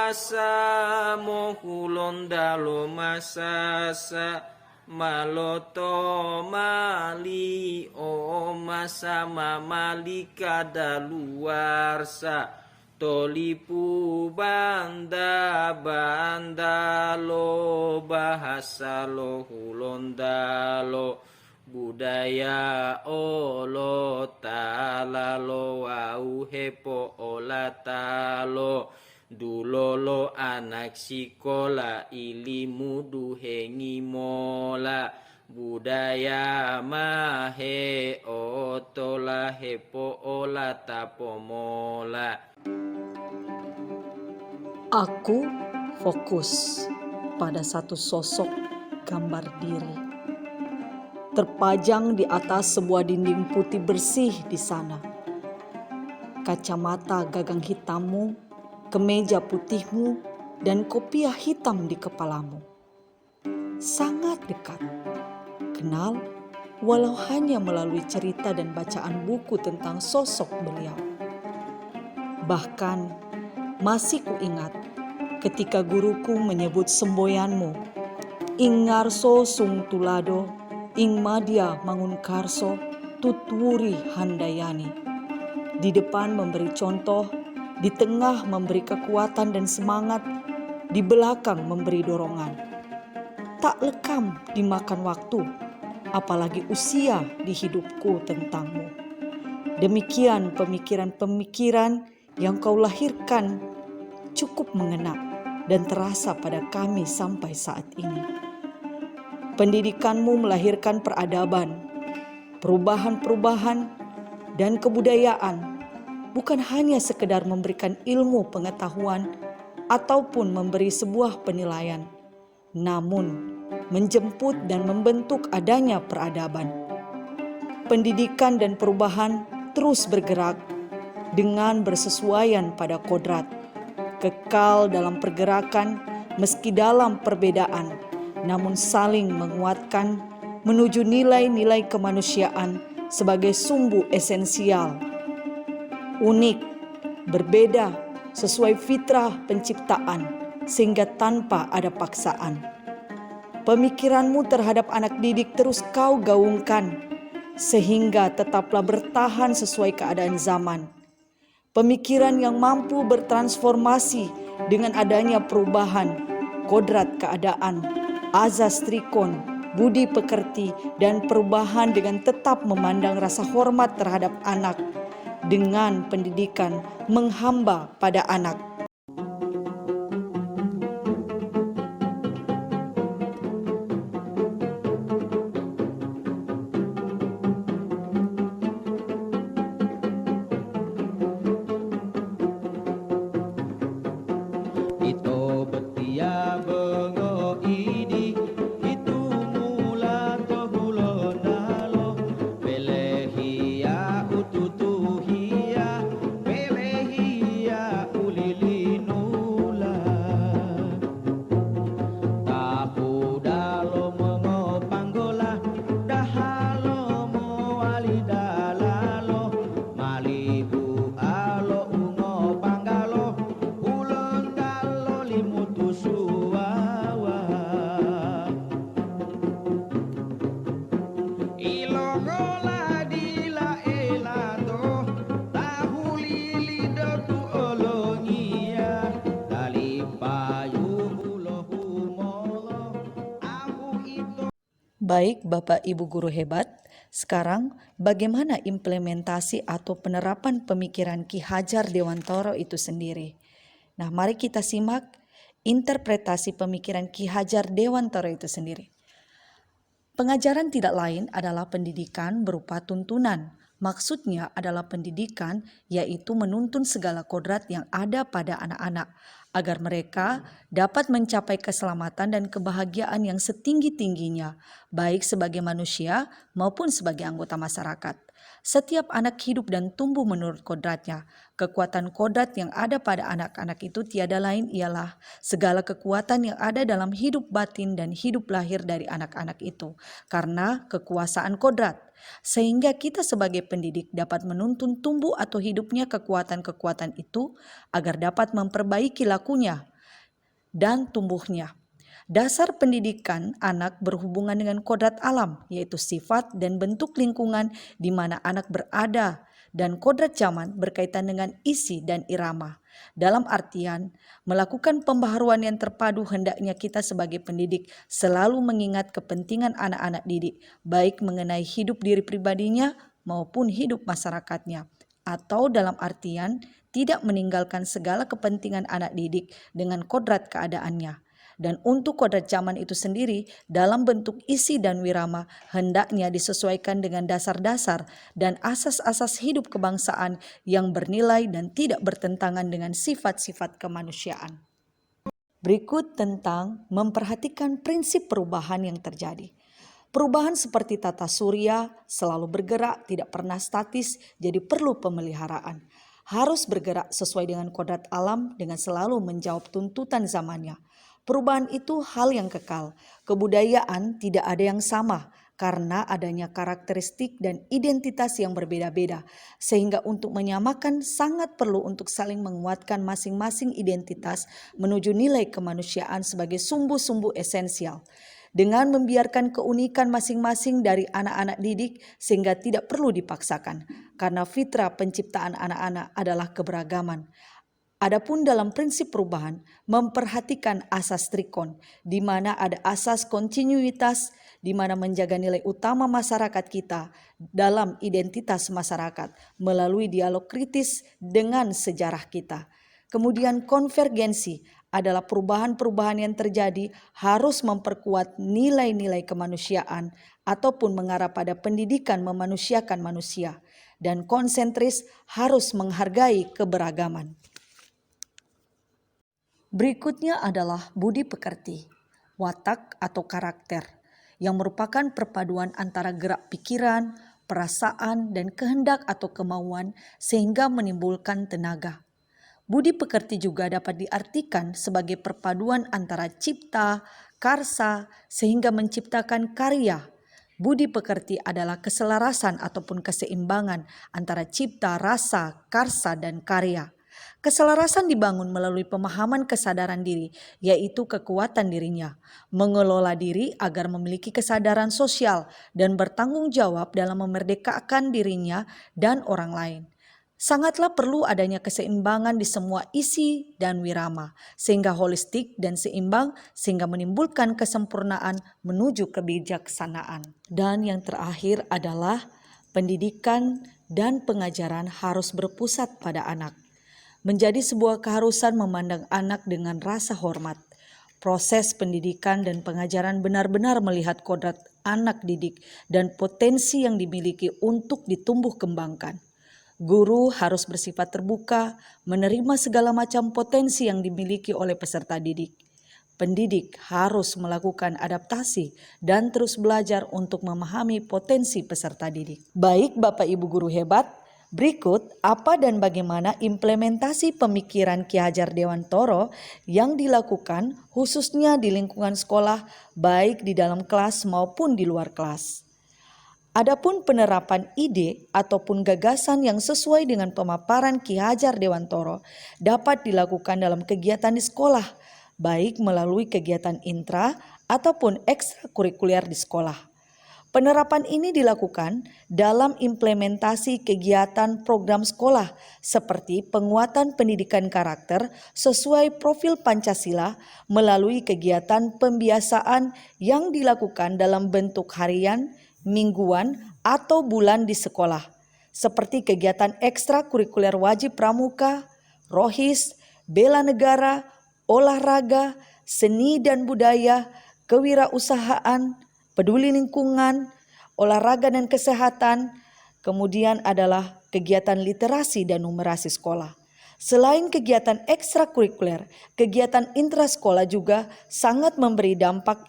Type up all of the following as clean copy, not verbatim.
masa mohulondalo masasa maloto mali o masa mamali kada luarsa tolipu banda bandalo bahasa lo hulondalo budaya olo talalo au hepo ola talo dulolo anak sikola ilimu duhengi mola budaya mahe otola hepo ola tapomola. Aku fokus pada satu sosok gambar diri terpajang di atas sebuah dinding putih bersih di sana. Kacamata gagang hitammu, kemeja putihmu, dan kopiah hitam di kepalamu. Sangat dekat. Kenal, walau hanya melalui cerita dan bacaan buku tentang sosok beliau. Bahkan, masih kuingat ketika guruku menyebut semboyanmu, Ingarso sung tulado, ing madya mangunkarso, tutwuri handayani. Di depan memberi contoh, di tengah memberi kekuatan dan semangat, di belakang memberi dorongan. Tak lekam dimakan waktu, apalagi usia di hidupku tentangmu. Demikian pemikiran-pemikiran yang kau lahirkan cukup mengena dan terasa pada kami sampai saat ini. Pendidikanmu melahirkan peradaban, perubahan-perubahan, dan kebudayaan, bukan hanya sekedar memberikan ilmu pengetahuan ataupun memberi sebuah penilaian, namun menjemput dan membentuk adanya peradaban. Pendidikan dan perubahan terus bergerak dengan bersesuaian pada kodrat, kekal dalam pergerakan meski dalam perbedaan, namun saling menguatkan menuju nilai-nilai kemanusiaan sebagai sumbu esensial. Unik, berbeda, sesuai fitrah penciptaan, sehingga tanpa ada paksaan. Pemikiranmu terhadap anak didik terus kau gaungkan, sehingga tetaplah bertahan sesuai keadaan zaman. Pemikiran yang mampu bertransformasi dengan adanya perubahan, kodrat keadaan, azas trikon, budi pekerti, dan perubahan dengan tetap memandang rasa hormat terhadap anak dengan pendidikan menghamba pada anak. Ito betia bengo idi itu mula tohulondalo belehia ututuhia belehia ulilinula tahu dalo mengo panggola dahalo mo walidalalo malibu alo ungo panggalo ulondalo limutu suwawa ilongola dila elato tahu lilido tu olongia dali payu ulohu molo aku itu. Baik Bapak Ibu guru hebat, sekarang bagaimana implementasi atau penerapan pemikiran Ki Hajar Dewantara itu sendiri? Nah, mari kita simak interpretasi pemikiran Ki Hajar Dewantara itu sendiri. Pengajaran tidak lain adalah pendidikan berupa tuntunan. Maksudnya adalah pendidikan yaitu menuntun segala kodrat yang ada pada anak-anak agar mereka dapat mencapai keselamatan dan kebahagiaan yang setinggi-tingginya, baik sebagai manusia maupun sebagai anggota masyarakat. Setiap anak hidup dan tumbuh menurut kodratnya. Kekuatan kodrat yang ada pada anak-anak itu tiada lain ialah segala kekuatan yang ada dalam hidup batin dan hidup lahir dari anak-anak itu, karena kekuasaan kodrat. Sehingga kita sebagai pendidik dapat menuntun tumbuh atau hidupnya kekuatan-kekuatan itu agar dapat memperbaiki lakunya. dan tumbuhnya. Dasar pendidikan anak berhubungan dengan kodrat alam, yaitu sifat dan bentuk lingkungan di mana anak berada, dan kodrat zaman berkaitan dengan isi dan irama. Dalam artian, melakukan pembaharuan yang terpadu hendaknya kita sebagai pendidik selalu mengingat kepentingan anak-anak didik, baik mengenai hidup diri pribadinya maupun hidup masyarakatnya. Atau dalam artian, tidak meninggalkan segala kepentingan anak didik dengan kodrat keadaannya. Dan untuk kodrat zaman itu sendiri dalam bentuk isi dan wirama hendaknya disesuaikan dengan dasar-dasar dan asas-asas hidup kebangsaan yang bernilai dan tidak bertentangan dengan sifat-sifat kemanusiaan. Berikut tentang memperhatikan prinsip perubahan yang terjadi. Perubahan seperti tata surya selalu bergerak, tidak pernah statis, jadi perlu pemeliharaan. Harus bergerak sesuai dengan kodrat alam dengan selalu menjawab tuntutan zamannya. Perubahan itu hal yang kekal. Kebudayaan tidak ada yang sama karena adanya karakteristik dan identitas yang berbeda-beda. Sehingga untuk menyamakan sangat perlu untuk saling menguatkan masing-masing identitas menuju nilai kemanusiaan sebagai sumbu-sumbu esensial. Dengan membiarkan keunikan masing-masing dari anak-anak didik sehingga tidak perlu dipaksakan. Karena fitrah penciptaan anak-anak adalah keberagaman. Adapun dalam prinsip perubahan, memperhatikan asas trikon, di mana ada asas kontinuitas, di mana menjaga nilai utama masyarakat kita dalam identitas masyarakat melalui dialog kritis dengan sejarah kita. Kemudian konvergensi adalah perubahan-perubahan yang terjadi harus memperkuat nilai-nilai kemanusiaan ataupun mengarah pada pendidikan memanusiakan manusia. Dan konsentris harus menghargai keberagaman. Berikutnya adalah budi pekerti, watak atau karakter, yang merupakan perpaduan antara gerak pikiran, perasaan, dan kehendak atau kemauan sehingga menimbulkan tenaga. Budi pekerti juga dapat diartikan sebagai perpaduan antara cipta, karsa, sehingga menciptakan karya. Budi pekerti adalah keselarasan ataupun keseimbangan antara cipta, rasa, karsa, dan karya. Keselarasan dibangun melalui pemahaman kesadaran diri, yaitu kekuatan dirinya, mengelola diri agar memiliki kesadaran sosial dan bertanggung jawab dalam memerdekakan dirinya dan orang lain. Sangatlah perlu adanya keseimbangan di semua isi dan wirama, sehingga holistik dan seimbang sehingga menimbulkan kesempurnaan menuju kebijaksanaan. Dan yang terakhir adalah pendidikan dan pengajaran harus berpusat pada anak. Menjadi sebuah keharusan memandang anak dengan rasa hormat. Proses pendidikan dan pengajaran benar-benar melihat kodrat anak didik dan potensi yang dimiliki untuk ditumbuh kembangkan. Guru harus bersifat terbuka, menerima segala macam potensi yang dimiliki oleh peserta didik. Pendidik harus melakukan adaptasi dan terus belajar untuk memahami potensi peserta didik. Baik Bapak Ibu guru hebat, berikut apa dan bagaimana implementasi pemikiran Ki Hajar Dewantoro yang dilakukan khususnya di lingkungan sekolah baik di dalam kelas maupun di luar kelas. Adapun penerapan ide ataupun gagasan yang sesuai dengan pemaparan Ki Hajar Dewantoro dapat dilakukan dalam kegiatan di sekolah, baik melalui kegiatan intra ataupun ekstrakurikuler di sekolah. Penerapan ini dilakukan dalam implementasi kegiatan program sekolah seperti penguatan pendidikan karakter sesuai profil Pancasila melalui kegiatan pembiasaan yang dilakukan dalam bentuk harian, mingguan, atau bulan di sekolah, seperti kegiatan ekstrakurikuler wajib pramuka, rohis, bela negara, olahraga, seni dan budaya, kewirausahaan, peduli lingkungan, olahraga dan kesehatan, kemudian adalah kegiatan literasi dan numerasi sekolah. Selain kegiatan ekstrakurikuler, kegiatan intrasekolah juga sangat memberi dampak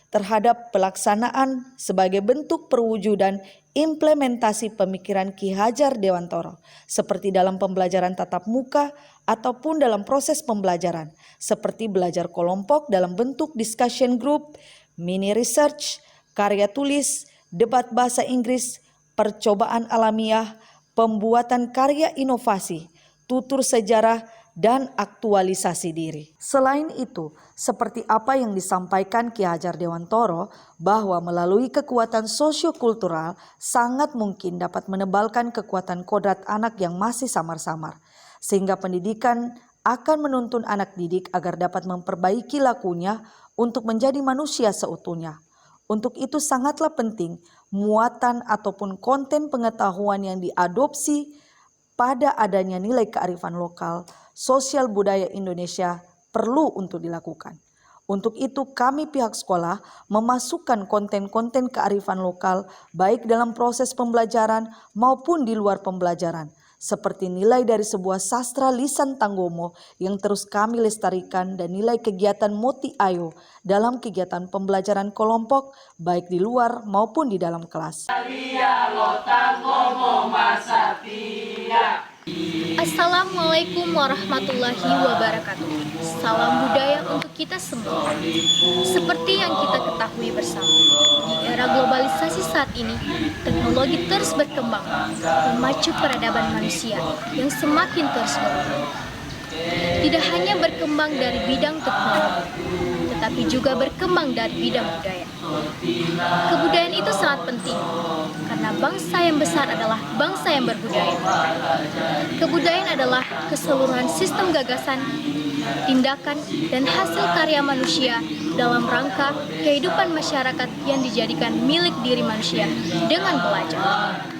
terhadap pelaksanaan sebagai bentuk perwujudan implementasi pemikiran Ki Hajar Dewantoro, seperti dalam pembelajaran tatap muka ataupun dalam proses pembelajaran, seperti belajar kelompok dalam bentuk discussion group, mini research, karya tulis, debat bahasa Inggris, percobaan alamiah, pembuatan karya inovasi, tutur sejarah, dan aktualisasi diri. Selain itu, seperti apa yang disampaikan Ki Hajar Dewantoro, bahwa melalui kekuatan sosiokultural sangat mungkin dapat menebalkan kekuatan kodrat anak yang masih samar-samar, sehingga pendidikan akan menuntun anak didik agar dapat memperbaiki lakunya untuk menjadi manusia seutuhnya. Untuk itu sangatlah penting muatan ataupun konten pengetahuan yang diadopsi pada adanya nilai kearifan lokal, sosial budaya Indonesia perlu untuk dilakukan. Untuk itu kami pihak sekolah memasukkan konten-konten kearifan lokal baik dalam proses pembelajaran maupun di luar pembelajaran. Seperti nilai dari sebuah sastra lisan Tanggomo yang terus kami lestarikan dan nilai kegiatan Moti Ayo dalam kegiatan pembelajaran kelompok baik di luar maupun di dalam kelas. Assalamualaikum warahmatullahi wabarakatuh. Salam budaya untuk kita semua. Seperti yang kita ketahui bersama, di era globalisasi saat ini, teknologi terus berkembang, memacu peradaban manusia yang semakin terus berkembang. Tidak hanya berkembang dari bidang teknologi, tetapi juga berkembang dari bidang budaya. Kebudayaan itu sangat penting, karena bangsa yang besar adalah bangsa yang berbudaya. Kebudayaan adalah keseluruhan sistem gagasan, tindakan, dan hasil karya manusia dalam rangka kehidupan masyarakat yang dijadikan milik diri manusia dengan belajar.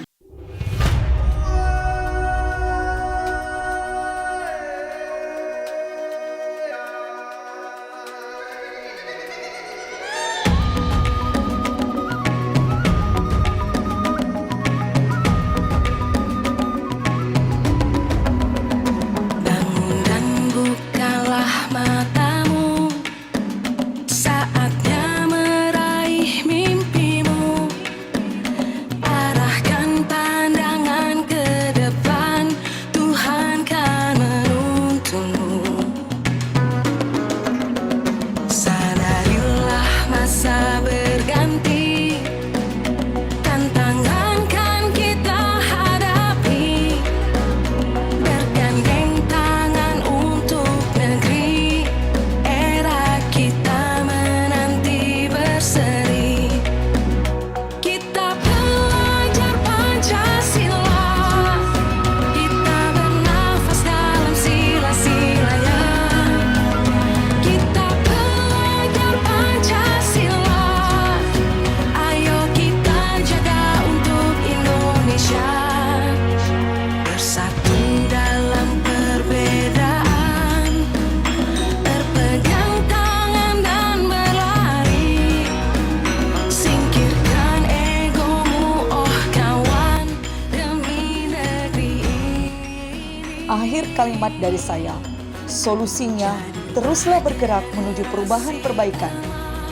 Akhir kalimat dari saya, solusinya teruslah bergerak menuju perubahan perbaikan.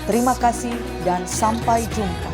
Terima kasih dan sampai jumpa.